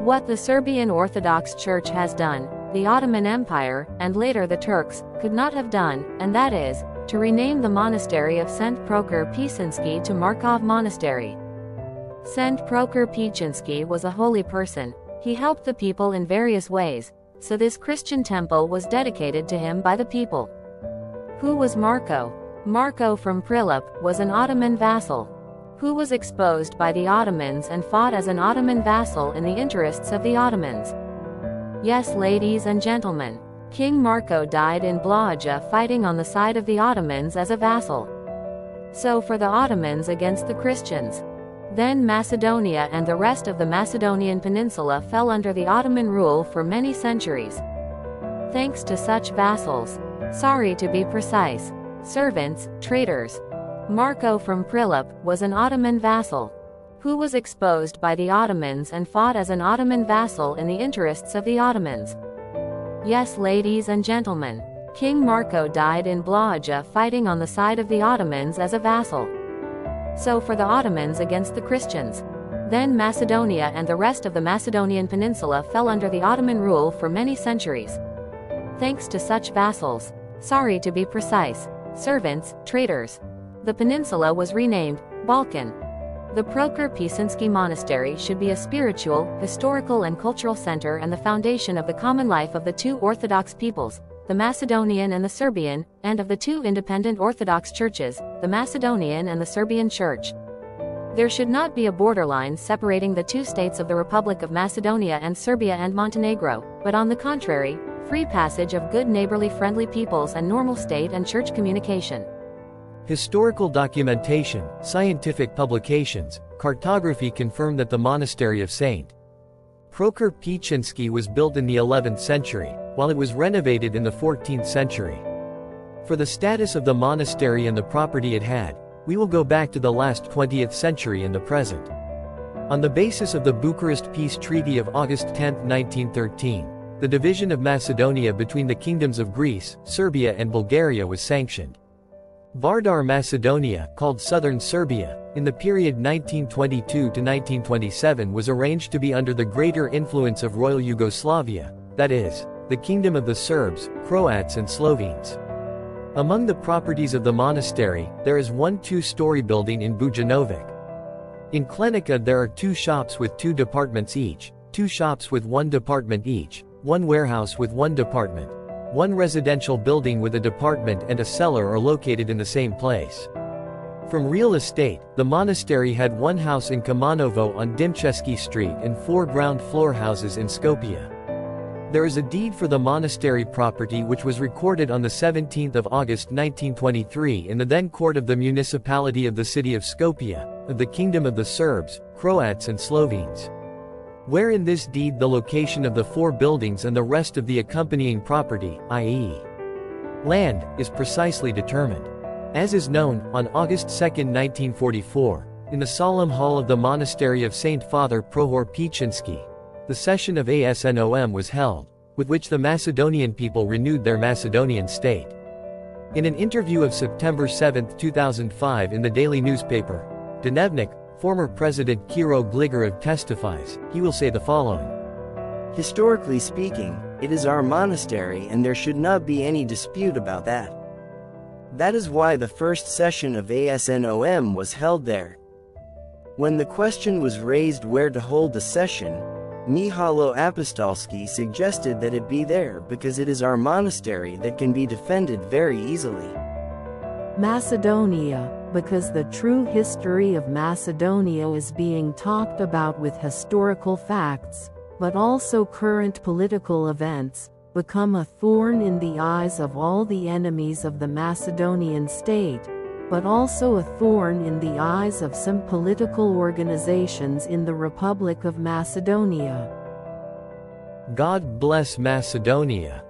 What the Serbian Orthodox Church has done, the Ottoman Empire, and later the Turks, could not have done, and that is, to rename the monastery of St. Prokhor Pchinski to Markov Monastery. St. Prokhor Pchinski was a holy person. He helped the people in various ways, so this Christian temple was dedicated to him by the people. Who was Marko? Marko from Prilep was an Ottoman vassal, who was exposed by the Ottomans and fought as an Ottoman vassal in the interests of the Ottomans. Yes, ladies and gentlemen, King Marko died in Blaja fighting on the side of the Ottomans as a vassal. So for the Ottomans against the Christians. Then Macedonia and the rest of the Macedonian peninsula fell under the Ottoman rule for many centuries. Thanks to such vassals. Sorry to be precise. Servants, traitors. Marko from Prilep was an Ottoman vassal, who was exposed by the Ottomans and fought as an Ottoman vassal in the interests of the Ottomans. Yes, ladies and gentlemen, King Marko died in Blaja fighting on the side of the Ottomans as a vassal. So for the Ottomans against the Christians. Then Macedonia and the rest of the Macedonian peninsula fell under the Ottoman rule for many centuries. Thanks to such vassals. Sorry to be precise. Servants, traitors. The peninsula was renamed Balkan. The Prokhor Pchinski Monastery should be a spiritual, historical and cultural center and the foundation of the common life of the two Orthodox peoples, the Macedonian and the Serbian, and of the two independent Orthodox churches, the Macedonian and the Serbian Church. There should not be a borderline separating the two states of the Republic of Macedonia and Serbia and Montenegro, but on the contrary, free passage of good neighborly friendly peoples and normal state and church communication. Historical documentation, scientific publications, cartography confirm that the monastery of St. Prokhor Pchinski was built in the 11th century, while it was renovated in the 14th century. For the status of the monastery and the property it had, we will go back to the last 20th century and the present. On the basis of the Bucharest Peace Treaty of August 10, 1913, the division of Macedonia between the kingdoms of Greece, Serbia and Bulgaria was sanctioned. Vardar Macedonia, called Southern Serbia, in the period 1922 to 1927 was arranged to be under the greater influence of Royal Yugoslavia, that is, the Kingdom of the Serbs, Croats and Slovenes. Among the properties of the monastery, there is one two-story building in Bujanovic. In Klenica there are 2 shops with 2 departments each, 2 shops with 1 department each, 1 warehouse with 1 department, 1 residential building with a department and a cellar are located in the same place. From real estate, the monastery had 1 house in Kamanovo on Dimcheski Street and 4 ground floor houses in Skopje. There is a deed for the monastery property which was recorded on the 17th of August 1923 in the then court of the municipality of the city of Skopje, of the Kingdom of the Serbs, Croats and Slovenes. Where in this deed the location of the 4 buildings and the rest of the accompanying property, i.e. land, is precisely determined. As is known, on August 2, 1944, in the solemn hall of the monastery of St. Father Prokhor Pchinski, the session of ASNOM was held, with which the Macedonian people renewed their Macedonian state. In an interview of September 7, 2005 in the daily newspaper, Dnevnik, former President Kiro Gligorov testifies, he will say the following. Historically speaking, it is our monastery and there should not be any dispute about that. That is why the first session of ASNOM was held there. When the question was raised where to hold the session, Mihailo Apostolski suggested that it be there because it is our monastery that can be defended very easily. Macedonia, because the true history of Macedonia is being talked about with historical facts, but also current political events, become a thorn in the eyes of all the enemies of the Macedonian state, but also a thorn in the eyes of some political organizations in the Republic of Macedonia. God bless Macedonia.